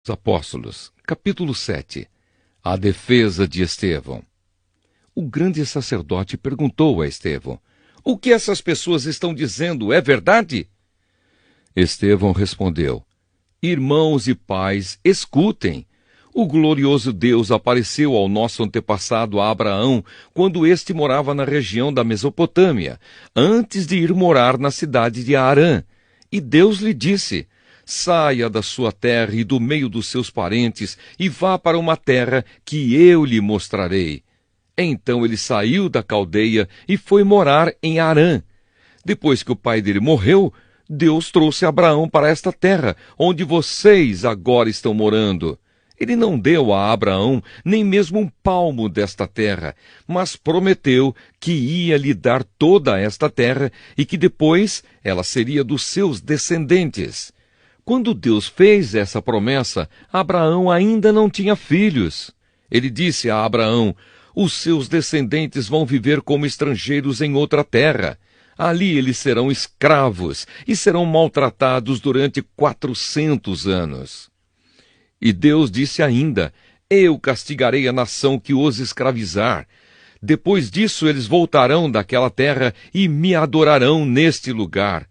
Apóstolos, capítulo 7. A defesa de Estevão. O grande sacerdote perguntou a Estevão: o que essas pessoas estão dizendo é verdade? Estevão respondeu: irmãos e pais, escutem. O glorioso Deus apareceu ao nosso antepassado Abraão quando este morava na região da Mesopotâmia, antes de ir morar na cidade de Harã. E Deus lhe disse: saia da sua terra e do meio dos seus parentes e vá para uma terra que eu lhe mostrarei. Então ele saiu da Caldeia e foi morar em Harã. Depois que o pai dele morreu, Deus trouxe Abraão para esta terra, onde vocês agora estão morando. Ele não deu a Abraão nem mesmo um palmo desta terra, mas prometeu que ia lhe dar toda esta terra e que depois ela seria dos seus descendentes. Quando Deus fez essa promessa, Abraão ainda não tinha filhos. Ele disse a Abraão: os seus descendentes vão viver como estrangeiros em outra terra. Ali eles serão escravos e serão maltratados durante 400 anos. E Deus disse ainda: eu castigarei a nação que os escravizar. Depois disso eles voltarão daquela terra e me adorarão neste lugar.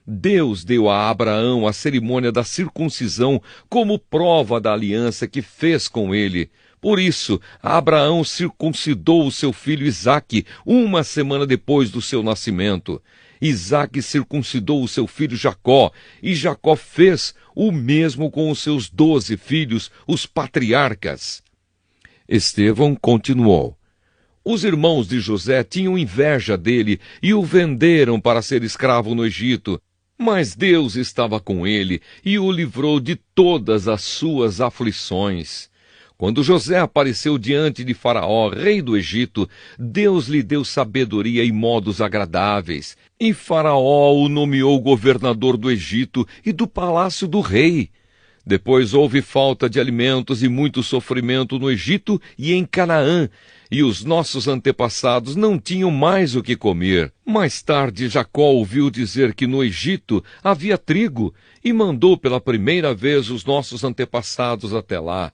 Deus deu a Abraão a cerimônia da circuncisão como prova da aliança que fez com ele. Por isso, Abraão circuncidou o seu filho Isaque 1 semana depois do seu nascimento. Isaque circuncidou o seu filho Jacó, e Jacó fez o mesmo com os seus 12 filhos, os patriarcas. Estevão continuou: os irmãos de José tinham inveja dele e o venderam para ser escravo no Egito. Mas Deus estava com ele e o livrou de todas as suas aflições. Quando José apareceu diante de Faraó, rei do Egito, Deus lhe deu sabedoria e modos agradáveis, e Faraó o nomeou governador do Egito e do palácio do rei. Depois houve falta de alimentos e muito sofrimento no Egito e em Canaã, e os nossos antepassados não tinham mais o que comer. Mais tarde Jacó ouviu dizer que no Egito havia trigo, e mandou pela primeira vez os nossos antepassados até lá.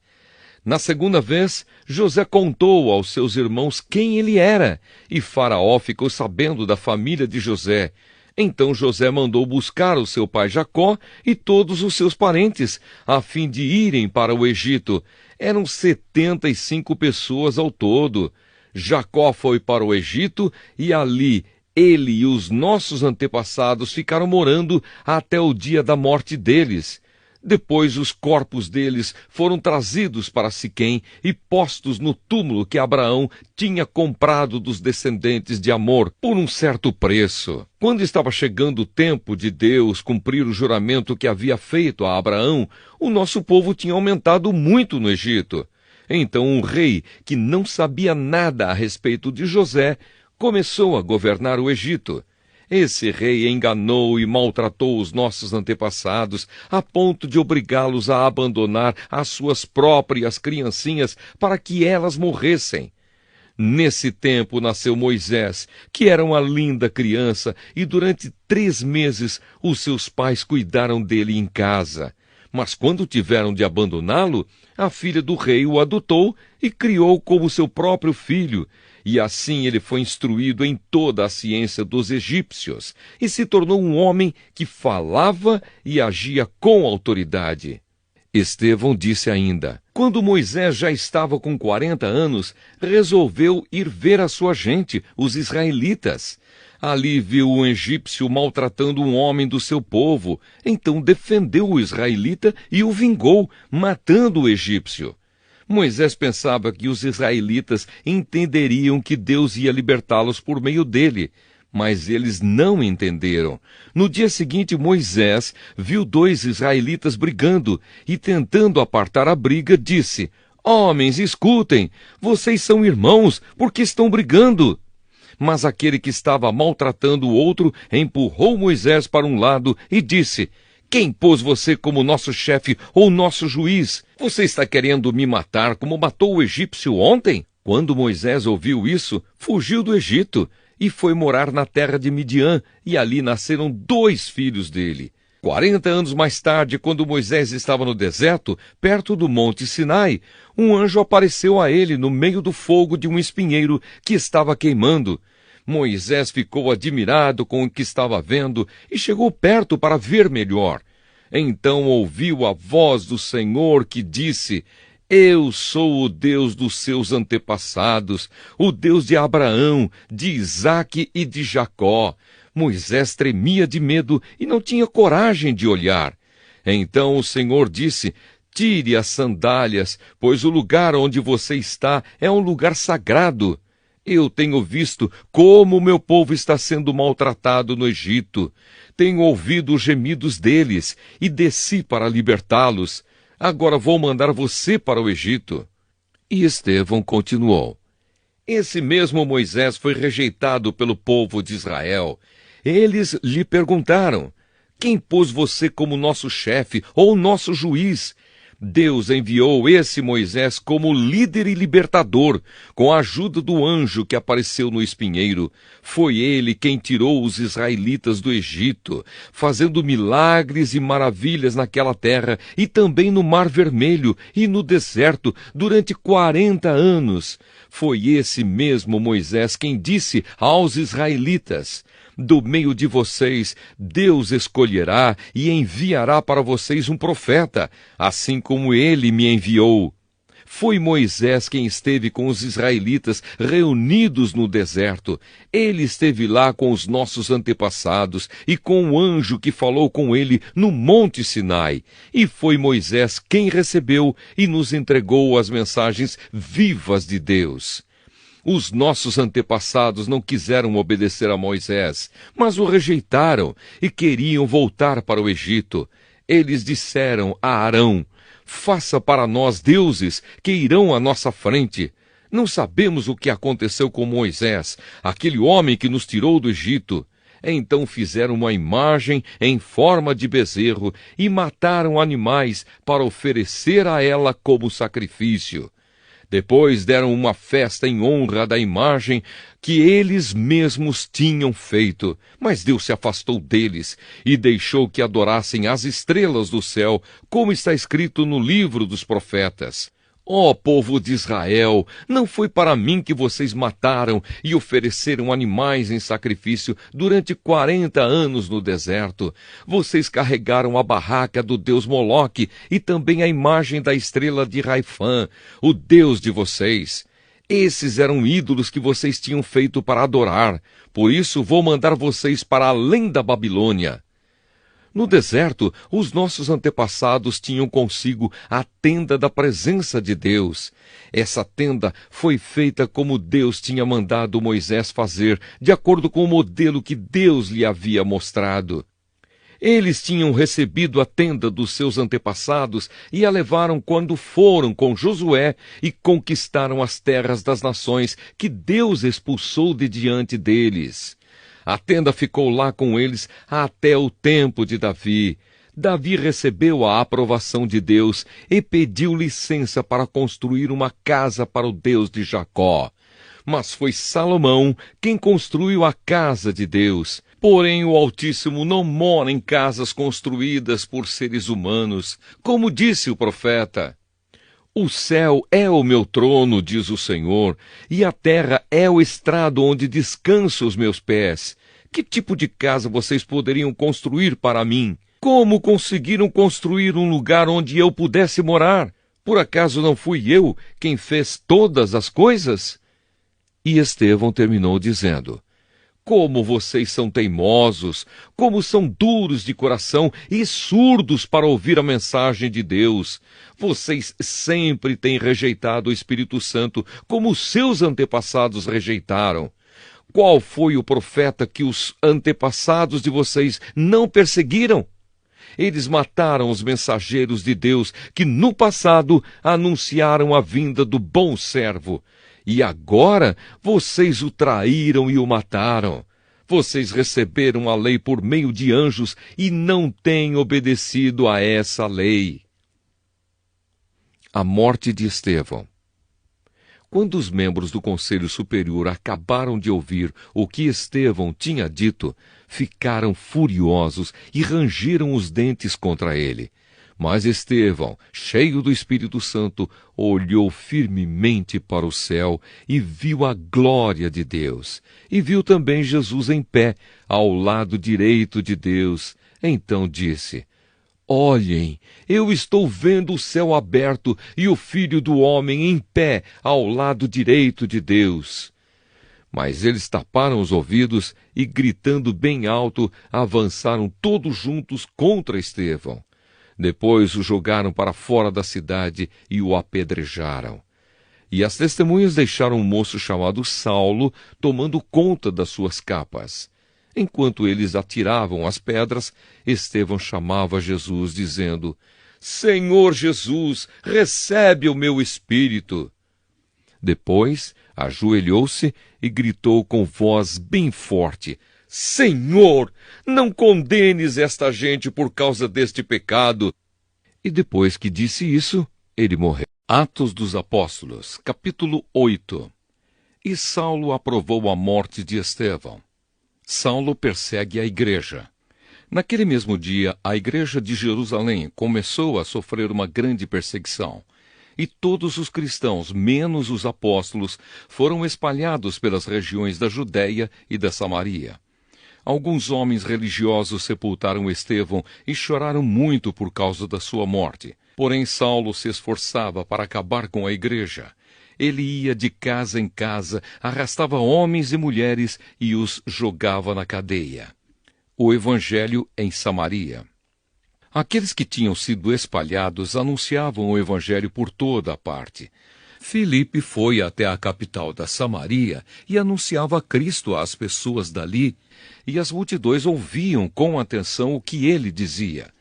Na segunda vez, José contou aos seus irmãos quem ele era, e Faraó ficou sabendo da família de José. Então José mandou buscar o seu pai Jacó e todos os seus parentes, a fim de irem para o Egito. Eram 75 pessoas ao todo. Jacó foi para o Egito e ali ele e os nossos antepassados ficaram morando até o dia da morte deles. Depois os corpos deles foram trazidos para Siquém e postos no túmulo que Abraão tinha comprado dos descendentes de Amor por um certo preço. Quando estava chegando o tempo de Deus cumprir o juramento que havia feito a Abraão, o nosso povo tinha aumentado muito no Egito. Então um rei que não sabia nada a respeito de José começou a governar o Egito. Esse rei enganou e maltratou os nossos antepassados, a ponto de obrigá-los a abandonar as suas próprias criancinhas para que elas morressem. Nesse tempo nasceu Moisés, que era uma linda criança, e durante 3 meses os seus pais cuidaram dele em casa. Mas quando tiveram de abandoná-lo, a filha do rei o adotou e criou como seu próprio filho. E assim ele foi instruído em toda a ciência dos egípcios e se tornou um homem que falava e agia com autoridade. Estevão disse ainda: quando Moisés já estava com 40 anos, resolveu ir ver a sua gente, os israelitas. Ali viu um egípcio maltratando um homem do seu povo. Então defendeu o israelita e o vingou, matando o egípcio. Moisés pensava que os israelitas entenderiam que Deus ia libertá-los por meio dele, mas eles não entenderam. No dia seguinte, Moisés viu 2 israelitas brigando e, tentando apartar a briga, disse: homens, escutem, vocês são irmãos, por que estão brigando? Mas aquele que estava maltratando o outro empurrou Moisés para um lado e disse: quem pôs você como nosso chefe ou nosso juiz? Você está querendo me matar como matou o egípcio ontem? Quando Moisés ouviu isso, fugiu do Egito e foi morar na terra de Midian, e ali nasceram 2 filhos dele. 40 anos mais tarde, quando Moisés estava no deserto, perto do Monte Sinai, um anjo apareceu a ele no meio do fogo de um espinheiro que estava queimando. Moisés ficou admirado com o que estava vendo e chegou perto para ver melhor. Então ouviu a voz do Senhor que disse: Eu sou o Deus dos seus antepassados, o Deus de Abraão, de Isaque e de Jacó. Moisés tremia de medo e não tinha coragem de olhar. Então o Senhor disse: Tire as sandálias, pois o lugar onde você está é um lugar sagrado. Eu tenho visto como o meu povo está sendo maltratado no Egito. Tenho ouvido os gemidos deles e desci para libertá-los. Agora vou mandar você para o Egito. E Estevão continuou: Esse mesmo Moisés foi rejeitado pelo povo de Israel. Eles lhe perguntaram: Quem pôs você como nosso chefe ou nosso juiz? Deus enviou esse Moisés como líder e libertador, com a ajuda do anjo que apareceu no espinheiro. Foi ele quem tirou os israelitas do Egito, fazendo milagres e maravilhas naquela terra e também no Mar Vermelho e no deserto durante 40 anos. Foi esse mesmo Moisés quem disse aos israelitas: Do meio de vocês, Deus escolherá e enviará para vocês um profeta, assim como ele me enviou. Foi Moisés quem esteve com os israelitas reunidos no deserto. Ele esteve lá com os nossos antepassados e com o anjo que falou com ele no Monte Sinai. E foi Moisés quem recebeu e nos entregou as mensagens vivas de Deus. Os nossos antepassados não quiseram obedecer a Moisés, mas o rejeitaram e queriam voltar para o Egito. Eles disseram a Arão: Faça para nós deuses que irão à nossa frente. Não sabemos o que aconteceu com Moisés, aquele homem que nos tirou do Egito. Então fizeram uma imagem em forma de bezerro e mataram animais para oferecer a ela como sacrifício. Depois deram uma festa em honra da imagem que eles mesmos tinham feito. Mas Deus se afastou deles e deixou que adorassem as estrelas do céu, como está escrito no livro dos profetas. Ó povo de Israel, não foi para mim que vocês mataram e ofereceram animais em sacrifício durante 40 anos no deserto. Vocês carregaram a barraca do deus Moloque e também a imagem da estrela de Raifã, o deus de vocês. Esses eram ídolos que vocês tinham feito para adorar. Por isso vou mandar vocês para além da Babilônia. No deserto, os nossos antepassados tinham consigo a tenda da presença de Deus. Essa tenda foi feita como Deus tinha mandado Moisés fazer, de acordo com o modelo que Deus lhe havia mostrado. Eles tinham recebido a tenda dos seus antepassados e a levaram quando foram com Josué e conquistaram as terras das nações que Deus expulsou de diante deles. A tenda ficou lá com eles até o tempo de Davi. Davi recebeu a aprovação de Deus e pediu licença para construir uma casa para o Deus de Jacó. Mas foi Salomão quem construiu a casa de Deus. Porém, o Altíssimo não mora em casas construídas por seres humanos, como disse o profeta. O céu é o meu trono, diz o Senhor, e a terra é o estrado onde descansam os meus pés. Que tipo de casa vocês poderiam construir para mim? Como conseguiram construir um lugar onde eu pudesse morar? Por acaso não fui eu quem fez todas as coisas? E Estevão terminou dizendo: Como vocês são teimosos, como são duros de coração e surdos para ouvir a mensagem de Deus. Vocês sempre têm rejeitado o Espírito Santo, como seus antepassados rejeitaram. Qual foi o profeta que os antepassados de vocês não perseguiram? Eles mataram os mensageiros de Deus que no passado anunciaram a vinda do bom servo. E agora vocês o traíram e o mataram. Vocês receberam a lei por meio de anjos e não têm obedecido a essa lei. A morte de Estevão. Quando os membros do Conselho Superior acabaram de ouvir o que Estevão tinha dito, ficaram furiosos e rangeram os dentes contra ele. Mas Estevão, cheio do Espírito Santo, olhou firmemente para o céu e viu a glória de Deus. E viu também Jesus em pé, ao lado direito de Deus. Então disse: Olhem, eu estou vendo o céu aberto e o Filho do Homem em pé ao lado direito de Deus. Mas eles taparam os ouvidos e, gritando bem alto, avançaram todos juntos contra Estevão. Depois o jogaram para fora da cidade e o apedrejaram. E as testemunhas deixaram um moço chamado Saulo tomando conta das suas capas. Enquanto eles atiravam as pedras, Estevão chamava Jesus, dizendo: Senhor Jesus, recebe o meu espírito. Depois, ajoelhou-se e gritou com voz bem forte: Senhor, não condenes esta gente por causa deste pecado. E depois que disse isso, ele morreu. Atos dos Apóstolos, capítulo 8. E Saulo aprovou a morte de Estevão. Saulo persegue a igreja. Naquele mesmo dia, a igreja de Jerusalém começou a sofrer uma grande perseguição. E todos os cristãos, menos os apóstolos, foram espalhados pelas regiões da Judéia e da Samaria. Alguns homens religiosos sepultaram Estevão e choraram muito por causa da sua morte. Porém, Saulo se esforçava para acabar com a igreja. Ele ia de casa em casa, arrastava homens e mulheres e os jogava na cadeia. O Evangelho em Samaria. Aqueles que tinham sido espalhados anunciavam o Evangelho por toda a parte. Filipe foi até a capital da Samaria e anunciava Cristo às pessoas dali, e as multidões ouviam com atenção o que ele dizia.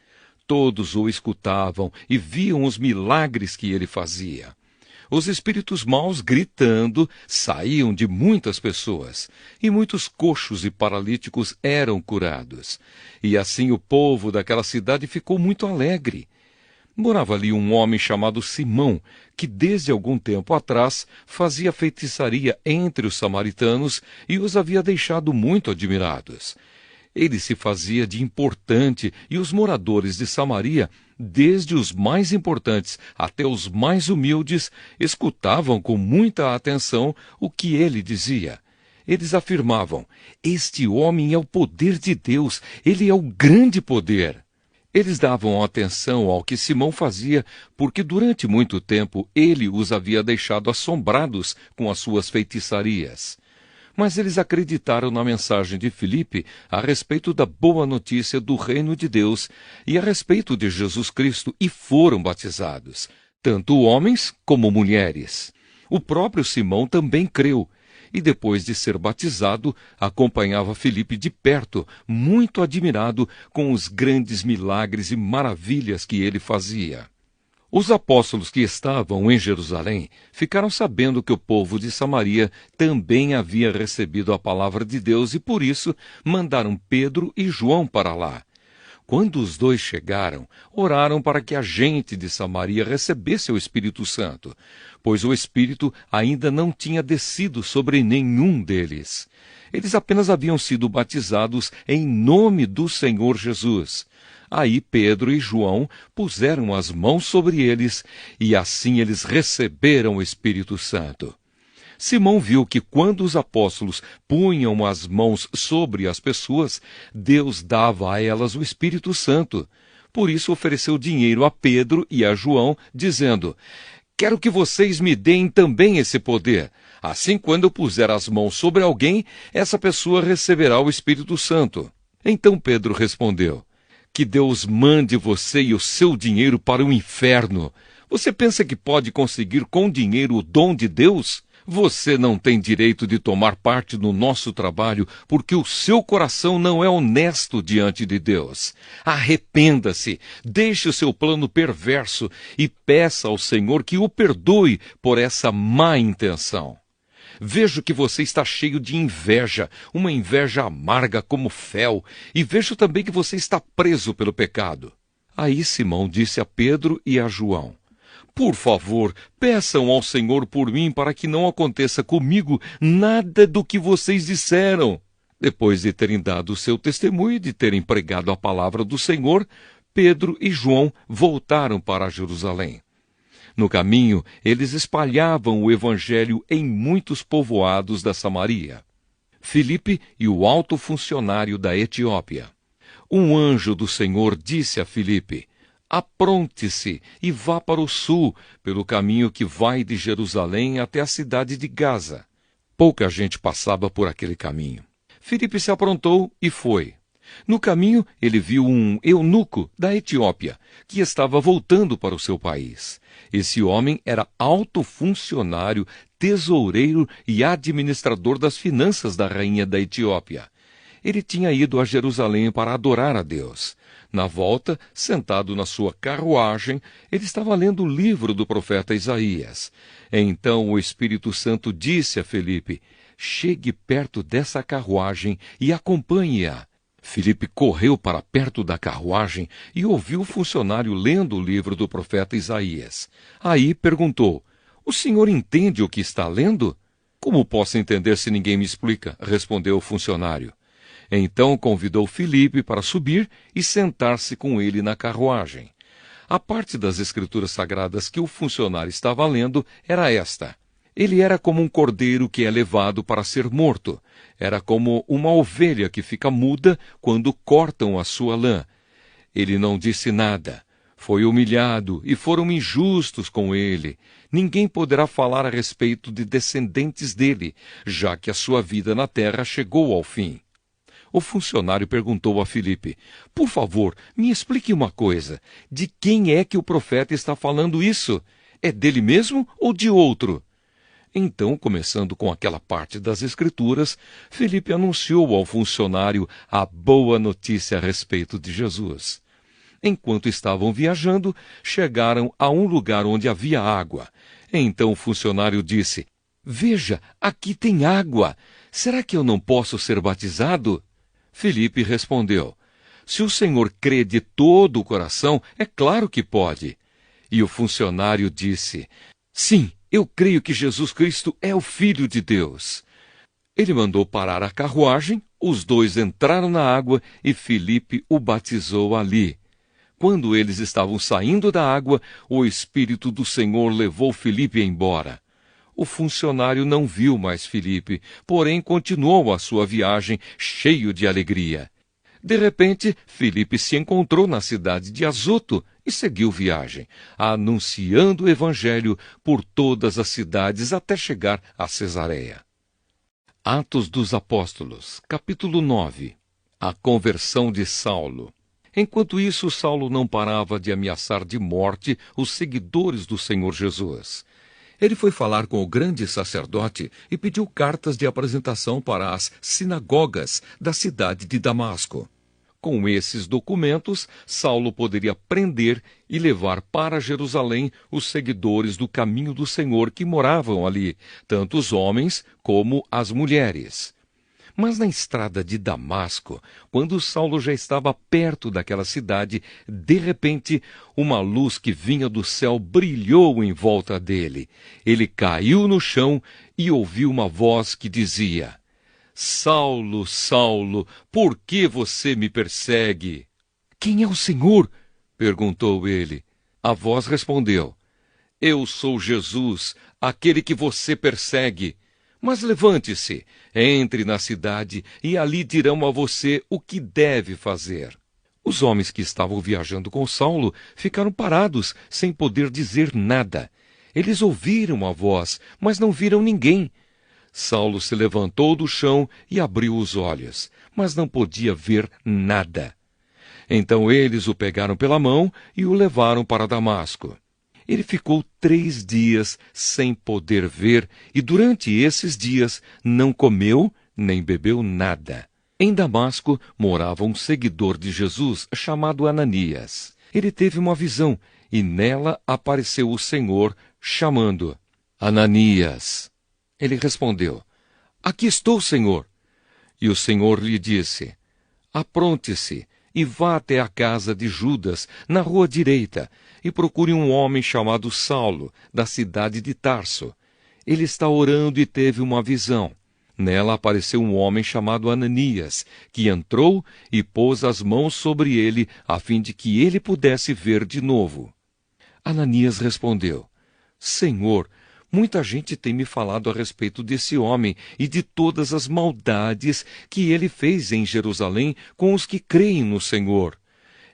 Todos o escutavam e viam os milagres que ele fazia. Os espíritos maus, gritando, saíam de muitas pessoas, e muitos coxos e paralíticos eram curados. E assim o povo daquela cidade ficou muito alegre. Morava ali um homem chamado Simão, que desde algum tempo atrás fazia feitiçaria entre os samaritanos e os havia deixado muito admirados. Ele se fazia de importante e os moradores de Samaria, desde os mais importantes até os mais humildes, escutavam com muita atenção o que ele dizia. Eles afirmavam: Este homem é o poder de Deus, ele é o grande poder. Eles davam atenção ao que Simão fazia, porque durante muito tempo ele os havia deixado assombrados com as suas feitiçarias. Mas eles acreditaram na mensagem de Filipe a respeito da boa notícia do reino de Deus e a respeito de Jesus Cristo e foram batizados, tanto homens como mulheres. O próprio Simão também creu e, depois de ser batizado, acompanhava Filipe de perto, muito admirado com os grandes milagres e maravilhas que ele fazia. Os apóstolos que estavam em Jerusalém ficaram sabendo que o povo de Samaria também havia recebido a palavra de Deus e, por isso, mandaram Pedro e João para lá. Quando os dois chegaram, oraram para que a gente de Samaria recebesse o Espírito Santo, pois o Espírito ainda não tinha descido sobre nenhum deles. Eles apenas haviam sido batizados em nome do Senhor Jesus. Aí Pedro e João puseram as mãos sobre eles, e assim eles receberam o Espírito Santo. Simão viu que quando os apóstolos punham as mãos sobre as pessoas, Deus dava a elas o Espírito Santo. Por isso ofereceu dinheiro a Pedro e a João, dizendo: Quero que vocês me deem também esse poder. Assim, quando eu puser as mãos sobre alguém, essa pessoa receberá o Espírito Santo. Então Pedro respondeu: Que Deus mande você e o seu dinheiro para o inferno. Você pensa que pode conseguir com dinheiro o dom de Deus? Você não tem direito de tomar parte no nosso trabalho, porque o seu coração não é honesto diante de Deus. Arrependa-se, deixe o seu plano perverso e peça ao Senhor que o perdoe por essa má intenção. Vejo que você está cheio de inveja, uma inveja amarga como fel, e vejo também que você está preso pelo pecado. Aí Simão disse a Pedro e a João: Por favor, peçam ao Senhor por mim para que não aconteça comigo nada do que vocês disseram. Depois de terem dado o seu testemunho e de terem pregado a palavra do Senhor, Pedro e João voltaram para Jerusalém. No caminho, eles espalhavam o evangelho em muitos povoados da Samaria. Filipe e o alto funcionário da Etiópia. Um anjo do Senhor disse a Filipe: apronte-se e vá para o sul, pelo caminho que vai de Jerusalém até a cidade de Gaza. Pouca gente passava por aquele caminho. Filipe se aprontou e foi. No caminho, ele viu um eunuco da Etiópia, que estava voltando para o seu país. Esse homem era alto funcionário, tesoureiro e administrador das finanças da rainha da Etiópia. Ele tinha ido a Jerusalém para adorar a Deus. Na volta, sentado na sua carruagem, ele estava lendo o livro do profeta Isaías. Então o Espírito Santo disse a Filipe: chegue perto dessa carruagem e acompanhe-a. Filipe correu para perto da carruagem e ouviu o funcionário lendo o livro do profeta Isaías. Aí perguntou: o senhor entende o que está lendo? Como posso entender se ninguém me explica? Respondeu o funcionário. Então convidou Filipe para subir e sentar-se com ele na carruagem. A parte das Escrituras Sagradas que o funcionário estava lendo era esta: ele era como um cordeiro que é levado para ser morto. Era como uma ovelha que fica muda quando cortam a sua lã. Ele não disse nada. Foi humilhado e foram injustos com ele. Ninguém poderá falar a respeito de descendentes dele, já que a sua vida na terra chegou ao fim. O funcionário perguntou a Filipe: por favor, me explique uma coisa. De quem é que o profeta está falando isso? É dele mesmo ou de outro? Então, começando com aquela parte das Escrituras, Filipe anunciou ao funcionário a boa notícia a respeito de Jesus. Enquanto estavam viajando, chegaram a um lugar onde havia água. Então o funcionário disse: veja, aqui tem água. Será que eu não posso ser batizado? Filipe respondeu: se o senhor crê de todo o coração, é claro que pode. E o funcionário disse: sim, eu creio que Jesus Cristo é o Filho de Deus. Ele mandou parar a carruagem, os dois entraram na água e Filipe o batizou ali. Quando eles estavam saindo da água, o Espírito do Senhor levou Filipe embora. O funcionário não viu mais Filipe, porém continuou a sua viagem cheio de alegria. De repente, Filipe se encontrou na cidade de Azoto e seguiu viagem, anunciando o evangelho por todas as cidades até chegar a Cesareia. Atos dos Apóstolos, capítulo 9. A conversão de Saulo. Enquanto isso, Saulo não parava de ameaçar de morte os seguidores do Senhor Jesus. Ele foi falar com o grande sacerdote e pediu cartas de apresentação para as sinagogas da cidade de Damasco. Com esses documentos, Saulo poderia prender e levar para Jerusalém os seguidores do caminho do Senhor que moravam ali, tanto os homens como as mulheres. Mas na estrada de Damasco, quando Saulo já estava perto daquela cidade, de repente, uma luz que vinha do céu brilhou em volta dele. Ele caiu no chão e ouviu uma voz que dizia: Saulo, Saulo, por que você me persegue? Quem é o Senhor? Perguntou ele. A voz respondeu: Eu sou Jesus, aquele que você persegue. Mas levante-se, entre na cidade e ali dirão a você o que deve fazer. Os homens que estavam viajando com Saulo ficaram parados, sem poder dizer nada. Eles ouviram a voz, mas não viram ninguém. Saulo se levantou do chão e abriu os olhos, mas não podia ver nada. Então eles o pegaram pela mão e o levaram para Damasco. Ele ficou 3 dias sem poder ver e durante esses dias não comeu nem bebeu nada. Em Damasco morava um seguidor de Jesus chamado Ananias. Ele teve uma visão e nela apareceu o Senhor chamando: Ananias. Ele respondeu: Aqui estou, Senhor. E o Senhor lhe disse: Apronte-se e vá até a casa de Judas, na rua direita, e procure um homem chamado Saulo, da cidade de Tarso. Ele está orando e teve uma visão. Nela apareceu um homem chamado Ananias, que entrou e pôs as mãos sobre ele, a fim de que ele pudesse ver de novo. Ananias respondeu: Senhor, muita gente tem me falado a respeito desse homem e de todas as maldades que ele fez em Jerusalém com os que creem no Senhor.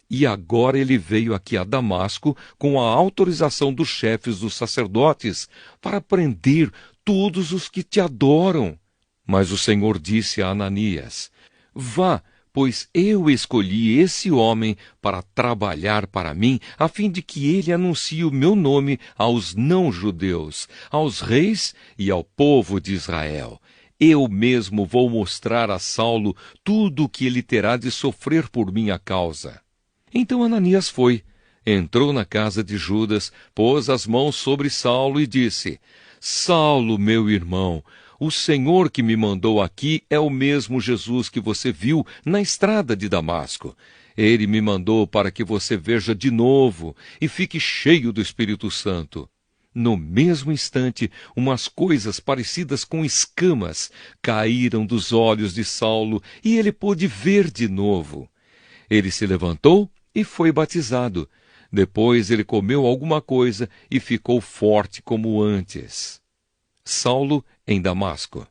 E agora ele veio aqui a Damasco com a autorização dos chefes dos sacerdotes para prender todos os que te adoram. Mas o Senhor disse a Ananias: Vá, pois eu escolhi esse homem para trabalhar para mim, a fim de que ele anuncie o meu nome aos não-judeus, aos reis e ao povo de Israel. Eu mesmo vou mostrar a Saulo tudo o que ele terá de sofrer por minha causa. Então Ananias foi, entrou na casa de Judas, pôs as mãos sobre Saulo e disse: Saulo, meu irmão, o Senhor que me mandou aqui é o mesmo Jesus que você viu na estrada de Damasco. Ele me mandou para que você veja de novo e fique cheio do Espírito Santo. No mesmo instante, umas coisas parecidas com escamas caíram dos olhos de Saulo e ele pôde ver de novo. Ele se levantou e foi batizado. Depois ele comeu alguma coisa e ficou forte como antes. Saulo em Damasco.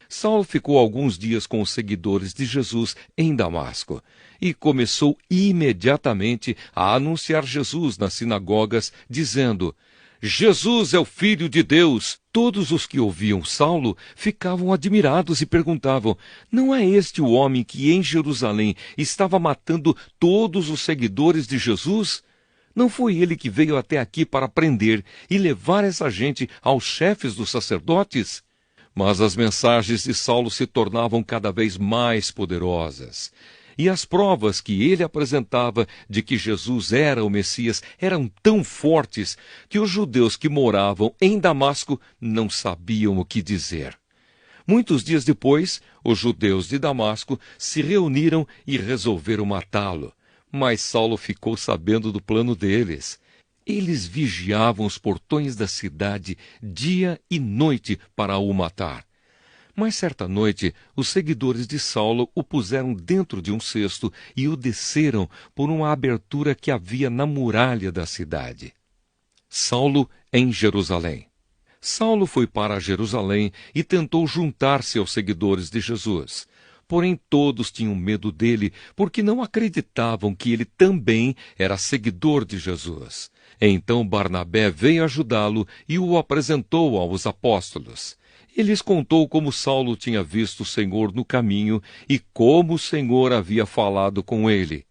Saulo ficou alguns dias com os seguidores de Jesus em Damasco e começou imediatamente a anunciar Jesus nas sinagogas, dizendo: Jesus é o Filho de Deus. Todos os que ouviam Saulo ficavam admirados e perguntavam: não é este o homem que em Jerusalém estava matando todos os seguidores de Jesus? Não foi ele que veio até aqui para prender e levar essa gente aos chefes dos sacerdotes? Mas as mensagens de Saulo se tornavam cada vez mais poderosas. E as provas que ele apresentava de que Jesus era o Messias eram tão fortes que os judeus que moravam em Damasco não sabiam o que dizer. Muitos dias depois, os judeus de Damasco se reuniram e resolveram matá-lo. Mas Saulo ficou sabendo do plano deles. Eles vigiavam os portões da cidade dia e noite para o matar. Mas certa noite, os seguidores de Saulo o puseram dentro de um cesto e o desceram por uma abertura que havia na muralha da cidade. Saulo em Jerusalém. Saulo foi para Jerusalém e tentou juntar-se aos seguidores de Jesus. Porém, todos tinham medo dele, porque não acreditavam que ele também era seguidor de Jesus. Então Barnabé veio ajudá-lo e o apresentou aos apóstolos. Ele lhes contou como Saulo tinha visto o Senhor no caminho e como o Senhor havia falado com ele.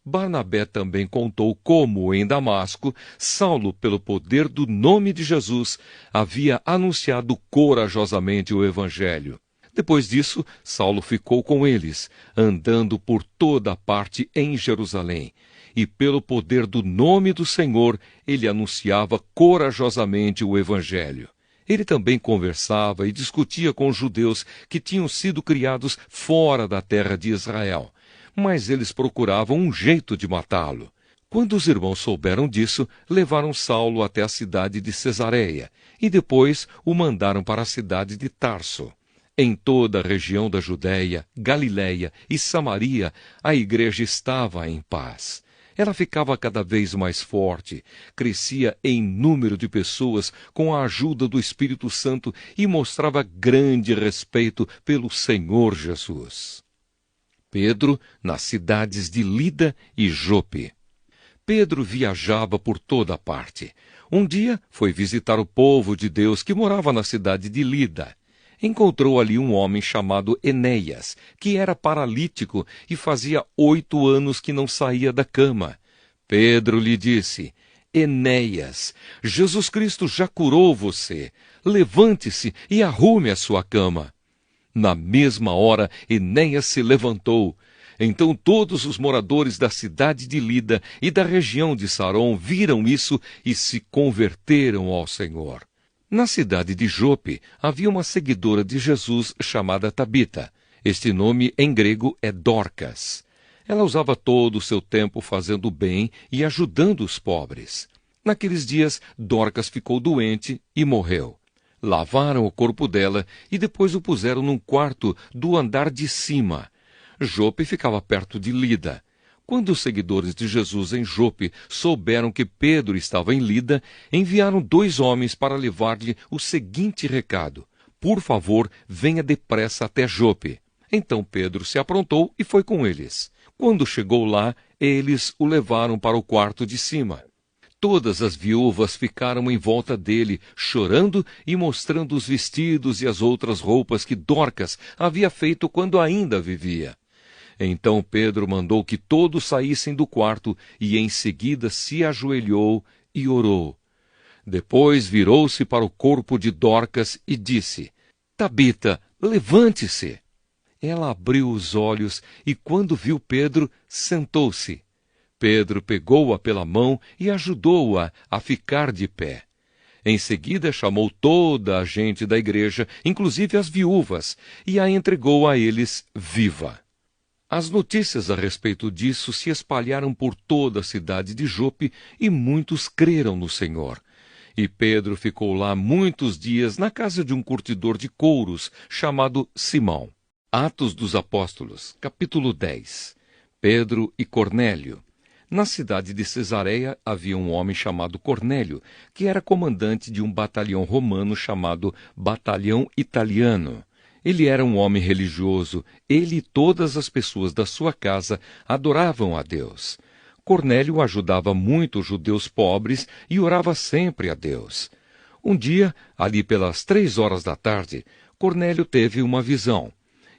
Barnabé também contou como, em Damasco, Saulo, pelo poder do nome de Jesus, havia anunciado corajosamente o Evangelho. Depois disso, Saulo ficou com eles, andando por toda a parte em Jerusalém. E pelo poder do nome do Senhor, ele anunciava corajosamente o Evangelho. Ele também conversava e discutia com os judeus que tinham sido criados fora da terra de Israel. Mas eles procuravam um jeito de matá-lo. Quando os irmãos souberam disso, levaram Saulo até a cidade de Cesareia e depois o mandaram para a cidade de Tarso. Em toda a região da Judéia, Galiléia e Samaria, a igreja estava em paz. Ela ficava cada vez mais forte, crescia em número de pessoas com a ajuda do Espírito Santo e mostrava grande respeito pelo Senhor Jesus. Pedro, nas cidades de Lida e Jope. Pedro viajava por toda parte. Um dia foi visitar o povo de Deus que morava na cidade de Lida. Encontrou ali um homem chamado Enéas, que era paralítico e fazia 8 anos que não saía da cama. Pedro lhe disse: Enéas, Jesus Cristo já curou você. Levante-se e arrume a sua cama. Na mesma hora, Enéas se levantou. Então todos os moradores da cidade de Lida e da região de Saron viram isso e se converteram ao Senhor. Na cidade de Jope havia uma seguidora de Jesus chamada Tabita. Este nome em grego é Dorcas. Ela usava todo o seu tempo fazendo o bem e ajudando os pobres. Naqueles dias, Dorcas ficou doente e morreu. Lavaram o corpo dela e depois o puseram num quarto do andar de cima. Jope ficava perto de Lida. Quando os seguidores de Jesus em Jope souberam que Pedro estava em Lida, enviaram 2 homens para levar-lhe o seguinte recado: por favor, venha depressa até Jope. Então Pedro se aprontou e foi com eles. Quando chegou lá, eles o levaram para o quarto de cima. Todas as viúvas ficaram em volta dele, chorando e mostrando os vestidos e as outras roupas que Dorcas havia feito quando ainda vivia. Então Pedro mandou que todos saíssem do quarto e em seguida se ajoelhou e orou. Depois virou-se para o corpo de Dorcas e disse: Tabita, levante-se. Ela abriu os olhos e, quando viu Pedro, sentou-se. Pedro pegou-a pela mão e ajudou-a a ficar de pé. Em seguida chamou toda a gente da igreja, inclusive as viúvas, e a entregou a eles viva. As notícias a respeito disso se espalharam por toda a cidade de Jope e muitos creram no Senhor. E Pedro ficou lá muitos dias na casa de um curtidor de couros chamado Simão. Atos dos Apóstolos, capítulo 10. Pedro e Cornélio. Na cidade de Cesareia havia um homem chamado Cornélio, que era comandante de um batalhão romano chamado Batalhão Italiano. Ele era um homem religioso. Ele e todas as pessoas da sua casa adoravam a Deus. Cornélio ajudava muito os judeus pobres e orava sempre a Deus. Um dia, ali pelas 3 horas da tarde, Cornélio teve uma visão.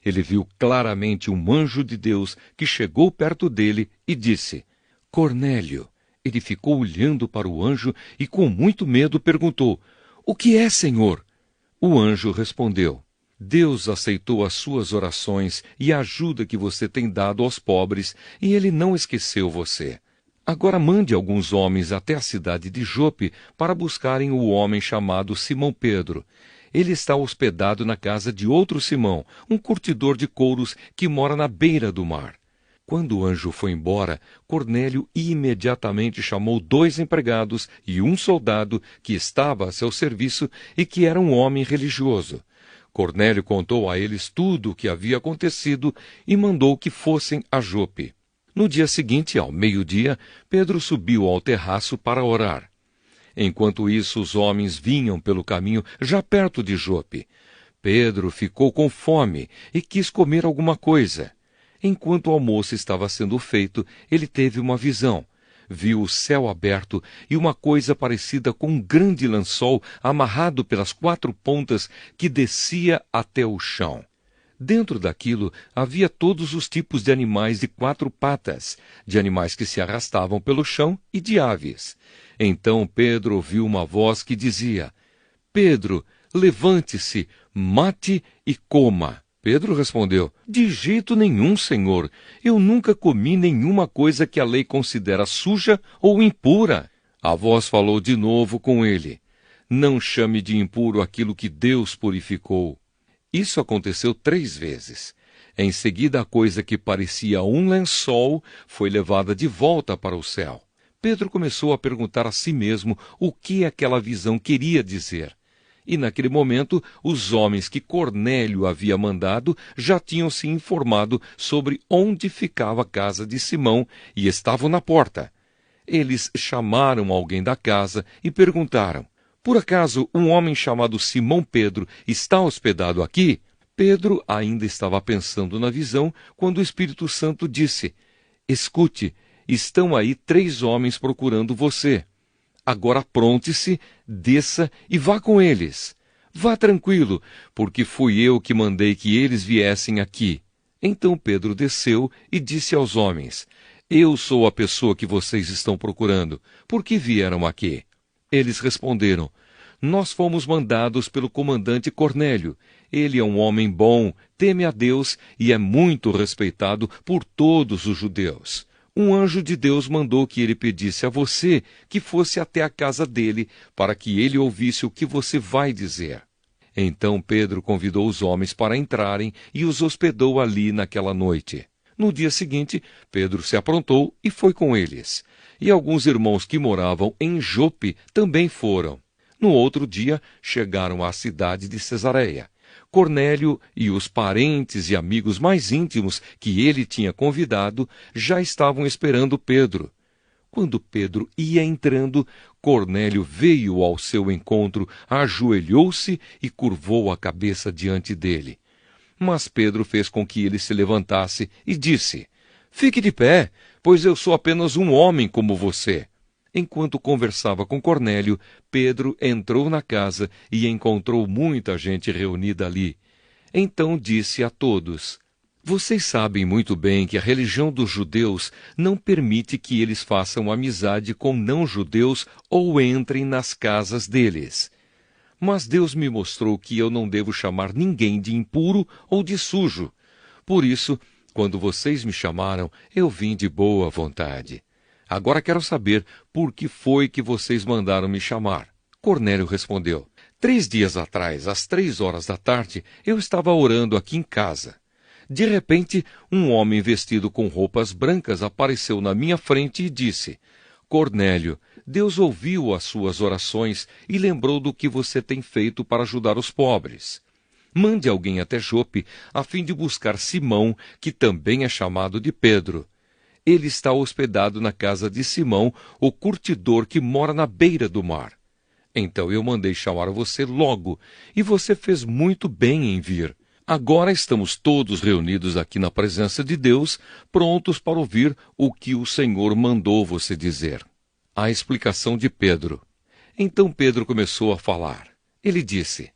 Ele viu claramente um anjo de Deus que chegou perto dele e disse: Cornélio. Ele ficou olhando para o anjo e com muito medo perguntou: O que é, Senhor? O anjo respondeu: Deus aceitou as suas orações e a ajuda que você tem dado aos pobres, e ele não esqueceu você. Agora mande alguns homens até a cidade de Jope para buscarem o homem chamado Simão Pedro. Ele está hospedado na casa de outro Simão, um curtidor de couros que mora na beira do mar. Quando o anjo foi embora, Cornélio imediatamente chamou 2 empregados e um soldado que estava a seu serviço e que era um homem religioso. Cornélio contou a eles tudo o que havia acontecido e mandou que fossem a Jope. No dia seguinte, ao meio-dia, Pedro subiu ao terraço para orar. Enquanto isso, os homens vinham pelo caminho já perto de Jope. Pedro ficou com fome e quis comer alguma coisa. Enquanto o almoço estava sendo feito, ele teve uma visão. Viu o céu aberto e uma coisa parecida com um grande lençol amarrado pelas 4 pontas que descia até o chão. Dentro daquilo havia todos os tipos de animais de 4 patas, de animais que se arrastavam pelo chão e de aves. Então Pedro ouviu uma voz que dizia: Pedro, levante-se, mate e coma. Pedro respondeu: De jeito nenhum, Senhor. Eu nunca comi nenhuma coisa que a lei considera suja ou impura. A voz falou de novo com ele: Não chame de impuro aquilo que Deus purificou. Isso aconteceu 3 vezes. Em seguida, a coisa que parecia um lençol foi levada de volta para o céu. Pedro começou a perguntar a si mesmo o que aquela visão queria dizer. E naquele momento, os homens que Cornélio havia mandado já tinham se informado sobre onde ficava a casa de Simão e estavam na porta. Eles chamaram alguém da casa e perguntaram: Por acaso um homem chamado Simão Pedro está hospedado aqui? Pedro ainda estava pensando na visão quando o Espírito Santo disse: Escute, estão aí 3 homens procurando você. Agora apronte-se, desça e vá com eles. Vá tranquilo, porque fui eu que mandei que eles viessem aqui. Então Pedro desceu e disse aos homens: Eu sou a pessoa que vocês estão procurando. Por que vieram aqui? Eles responderam: Nós fomos mandados pelo comandante Cornélio. Ele é um homem bom, teme a Deus e é muito respeitado por todos os judeus. Um anjo de Deus mandou que ele pedisse a você que fosse até a casa dele, para que ele ouvisse o que você vai dizer. Então Pedro convidou os homens para entrarem e os hospedou ali naquela noite. No dia seguinte, Pedro se aprontou e foi com eles. E alguns irmãos que moravam em Jope também foram. No outro dia, chegaram à cidade de Cesareia. Cornélio e os parentes e amigos mais íntimos que ele tinha convidado já estavam esperando Pedro. Quando Pedro ia entrando, Cornélio veio ao seu encontro, ajoelhou-se e curvou a cabeça diante dele. Mas Pedro fez com que ele se levantasse e disse: "Fique de pé, pois eu sou apenas um homem como você." Enquanto conversava com Cornélio, Pedro entrou na casa e encontrou muita gente reunida ali. Então disse a todos: "Vocês sabem muito bem que a religião dos judeus não permite que eles façam amizade com não-judeus ou entrem nas casas deles. Mas Deus me mostrou que eu não devo chamar ninguém de impuro ou de sujo. Por isso, quando vocês me chamaram, eu vim de boa vontade. Agora quero saber por que foi que vocês mandaram me chamar." Cornélio respondeu: 3 dias atrás, às 3 horas da tarde, eu estava orando aqui em casa. De repente, um homem vestido com roupas brancas apareceu na minha frente e disse: "Cornélio, Deus ouviu as suas orações e lembrou do que você tem feito para ajudar os pobres. Mande alguém até Jope, a fim de buscar Simão, que também é chamado de Pedro. Ele está hospedado na casa de Simão, o curtidor que mora na beira do mar. Então eu mandei chamar você logo, e você fez muito bem em vir. Agora estamos todos reunidos aqui na presença de Deus, prontos para ouvir o que o Senhor mandou você dizer." A explicação de Pedro. Então Pedro começou a falar. Ele disse: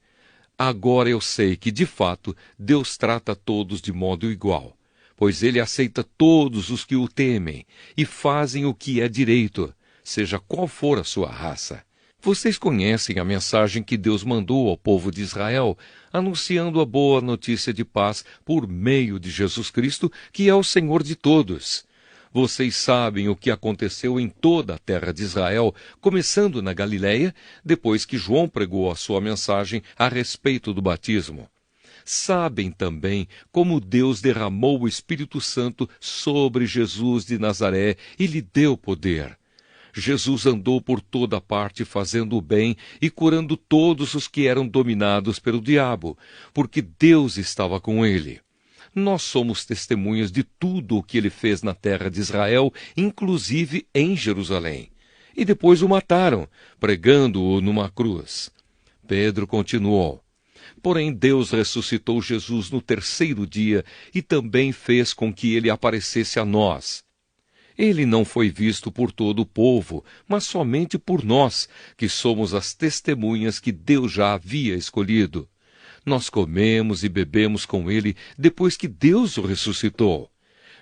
"Agora eu sei que, de fato, Deus trata todos de modo igual, pois ele aceita todos os que o temem e fazem o que é direito, seja qual for a sua raça. Vocês conhecem a mensagem que Deus mandou ao povo de Israel, anunciando a boa notícia de paz por meio de Jesus Cristo, que é o Senhor de todos. Vocês sabem o que aconteceu em toda a terra de Israel, começando na Galiléia, depois que João pregou a sua mensagem a respeito do batismo. Sabem também como Deus derramou o Espírito Santo sobre Jesus de Nazaré e lhe deu poder. Jesus andou por toda parte fazendo o bem e curando todos os que eram dominados pelo diabo, porque Deus estava com ele. Nós somos testemunhas de tudo o que ele fez na terra de Israel, inclusive em Jerusalém. E depois o mataram, pregando-o numa cruz." Pedro continuou: "Porém Deus ressuscitou Jesus no 3º dia e também fez com que ele aparecesse a nós. Ele não foi visto por todo o povo, mas somente por nós, que somos as testemunhas que Deus já havia escolhido. Nós comemos e bebemos com ele depois que Deus o ressuscitou.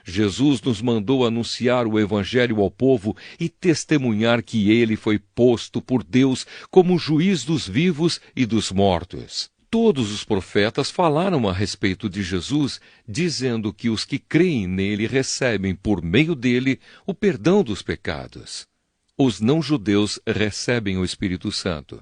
Jesus nos mandou anunciar o Evangelho ao povo e testemunhar que ele foi posto por Deus como juiz dos vivos e dos mortos. Todos os profetas falaram a respeito de Jesus, dizendo que os que creem nele recebem, por meio dele, o perdão dos pecados. Os não-judeus recebem o Espírito Santo."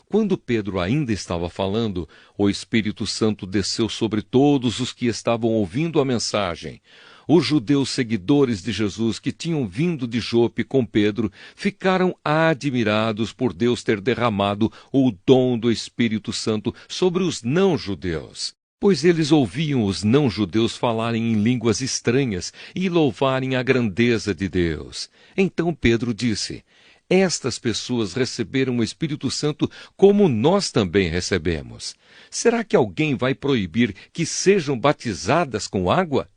Quando Pedro ainda estava falando, o Espírito Santo desceu sobre todos os que estavam ouvindo a mensagem. Os judeus seguidores de Jesus que tinham vindo de Jope com Pedro ficaram admirados por Deus ter derramado o dom do Espírito Santo sobre os não-judeus, pois eles ouviam os não-judeus falarem em línguas estranhas e louvarem a grandeza de Deus. Então Pedro disse: "Estas pessoas receberam o Espírito Santo como nós também recebemos. Será que alguém vai proibir que sejam batizadas com água?"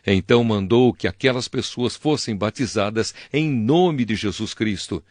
Então mandou que aquelas pessoas fossem batizadas em nome de Jesus Cristo.